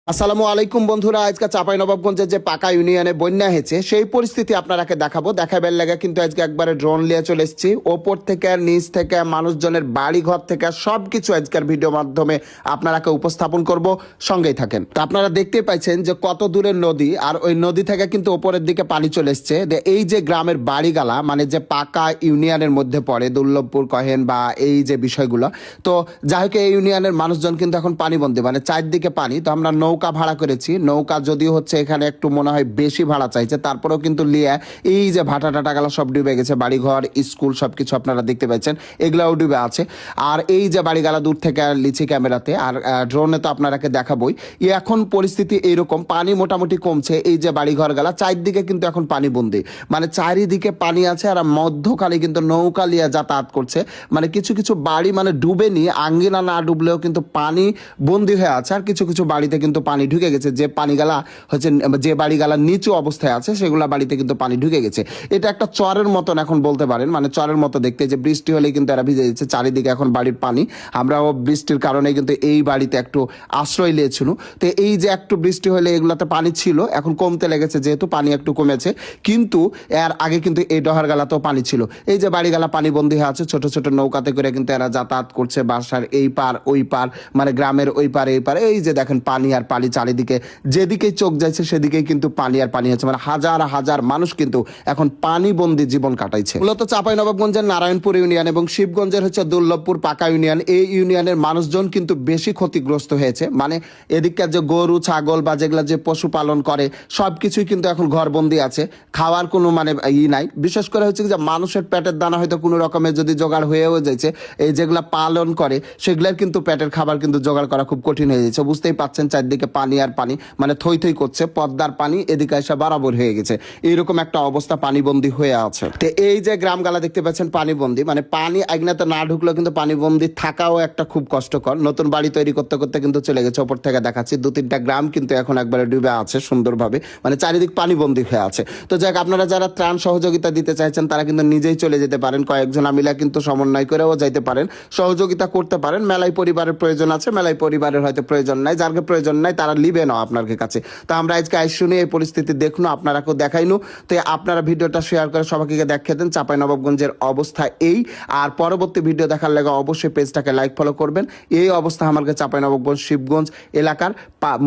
আসসালামু আলাইকুম বন্ধুরা, আজকে চাঁপাইনবাবগঞ্জের যে পাকা ইউনিয়নে বন্যা হয়েছে সেই পরিস্থিতি আপনারাকে দেখাবো। দেখাবার লাগে কিন্তু আজকে একবারে ড্রোন নিয়ে চলে এসেছি। ওপর থেকে নিচ থেকে মানুষজনের বাড়ি ঘর থেকে সবকিছু আজকের ভিডিও মাধ্যমে আপনারাকে উপস্থাপন করব, সঙ্গেই থাকেন। তো আপনারা দেখতে পাচ্ছেন যে কত দূরের নদী, আর ওই নদী থেকে কিন্তু ওপরের দিকে পানি চলে এসছে। এই যে গ্রামের বাড়িগালা মানে যে পাকা ইউনিয়নের মধ্যে পড়ে দুর্লভপুর কহেন বা এই যে বিষয়গুলো, তো যাই হোক এই ইউনিয়নের মানুষজন কিন্তু এখন পানিবন্দী, মানে চারদিকে পানি। তো আমরা নৌকা ভাড়া করেছি। নৌকা যদিও হচ্ছে এখানে একটু মনে হয় বেশি ভাড়া চাইছে, তারপরেও কিন্তু লিয়া এই যে ভাটা টাটা গেলা সব ডুবে গেছে, বাড়িঘর স্কুল সবকিছু আপনারা দেখতে পাচ্ছেন এগুলাও ডুবে আছে। আর এই যে বাড়িগালা দূর থেকে লিচি ক্যামেরাতে আর ড্রোনে তো আপনারাকে দেখাবই। এখন পরিস্থিতি এইরকম, পানি মোটামুটি কমছে। এই যে বাড়িঘর গেলা চারদিকে কিন্তু এখন পানি বন্দি, মানে চারিদিকে পানি আছে। আর মধ্যখানে কিন্তু নৌকা লিয়া যাতায়াত করছে, মানে কিছু কিছু বাড়ি মানে ডুবেনি, আঙ্গিনা না ডুবলেও কিন্তু পানি বন্দি হয়ে আছে। আর কিছু কিছু বাড়িতে কিন্তু পানি ঢুকে গেছে, যে পানিগালা হচ্ছে যে বাড়িগালা নিচু অবস্থায় আছে সেগুলা বাড়িতে কিন্তু পানি ঢুকে গেছে। এটা একটা চরের মতন এখন বলতে পারেন, মানে চরের মতো দেখতে। যে বৃষ্টি হলে কিন্তু এরা ভিজে যাচ্ছে, চারিদিকে এখন বাড়ির পানি। আমরাও বৃষ্টির কারণে কিন্তু এই বাড়িতে একটু আশ্রয় নিয়েছিল। তো এই যে একটু বৃষ্টি হলে এগুলাতে পানি ছিল, এখন কমতে লেগেছে যেহেতু পানি একটু কমেছে। কিন্তু এর আগে কিন্তু এই ডহার গালাতেও পানি ছিল। এই যে বাড়িগালা পানি বন্দী হয়ে আছে, ছোট ছোট নৌকাতে করে কিন্তু এরা যাতায়াত করছে বাসার এই পার ওই পার, মানে গ্রামের ওই পার এই পারে। এই যে দেখেন পানি আর পানি, চারিদিকে যেদিকে চোখ যাচ্ছে সেদিকেই কিন্তু পানি আর পানি হচ্ছে, মানে হাজার হাজার মানুষ কিন্তু এখন পানিবন্দী জীবন কাটাইছে। মূলত চাঁপাইনবাবগঞ্জের নারায়ণপুর ইউনিয়ন এবং শিবগঞ্জের হচ্ছে দুর্লভপুর পাকা ইউনিয়ন, এই ইউনিয়নের মানুষজন কিন্তু বেশি ক্ষতিগ্রস্ত হয়েছে। মানে এদিককার যে গরু ছাগল বা যেগুলা যে পশুপালন করে সবকিছুই কিন্তু এখন ঘরবন্দি আছে, খাওয়ার কোনো মানে নাই। বিশেষ করে হচ্ছে যে মানুষের পেটের দানা হয়তো কোনো রকমের যদি জোগাড় হয়েও যাচ্ছে, এই যেগুলা পালন করে সেগুলার কিন্তু পেটের খাবার কিন্তু জোগাড় করা খুব কঠিন হয়ে যাচ্ছে। বুঝতেই পাচ্ছেন চারদিকে পানি আর পানি, মানে থই থই করছে, পদ্মার পানি এদিকে এসে বরাবর হয়ে গেছে। এইরকম একটা অবস্থা, পানিবন্দী হয়ে আছে। তো এই যে গ্রামগালা দেখতে পাচ্ছেন পানিবন্দী, মানে পানি আগনাতে না ঢুকলেও কিন্তু পানিবন্দী থাকাও একটা খুব কষ্টকর। নতুন বাড়ি তৈরি করতে করতে কিন্তু চলে গেছে। ওপর থেকে দেখাচ্ছি 2-3টা গ্রাম কিন্তু এখন একবারে ডুবে আছে সুন্দরভাবে, মানে চারিদিক পানিবন্দী হয়ে আছে। তো যাক, আপনারা যারা ত্রাণ সহযোগিতা দিতে চাইছেন তারা কিন্তু নিজেই চলে যেতে পারেন, কয়েকজন মিলা কিন্তু সমন্বয় করেও যাইতে পারেন, সহযোগিতা করতে পারেন। মেলায় পরিবারের প্রয়োজন আছে, মেলায় পরিবারের হয়তো প্রয়োজন নাই, যার প্রয়োজন নাই তারা লিবে না আপনার কাছে। তো আমরা আজকে শুনি এই পরিস্থিতি দেখুন, আপনারাকেও দেখাইনু। তো আপনারা ভিডিওটা শেয়ার করে সবাইকে দেখে দেন চাঁপাইনবাবগঞ্জের অবস্থা এই। আর পরবর্তী ভিডিও দেখার লাগে অবশ্যই পেজটাকে লাইক ফলো করবেন। এই অবস্থা আমার চাঁপাইনবাবগঞ্জ শিবগঞ্জ এলাকার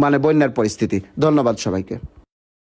মানে বন্যার পরিস্থিতি। ধন্যবাদ সবাইকে।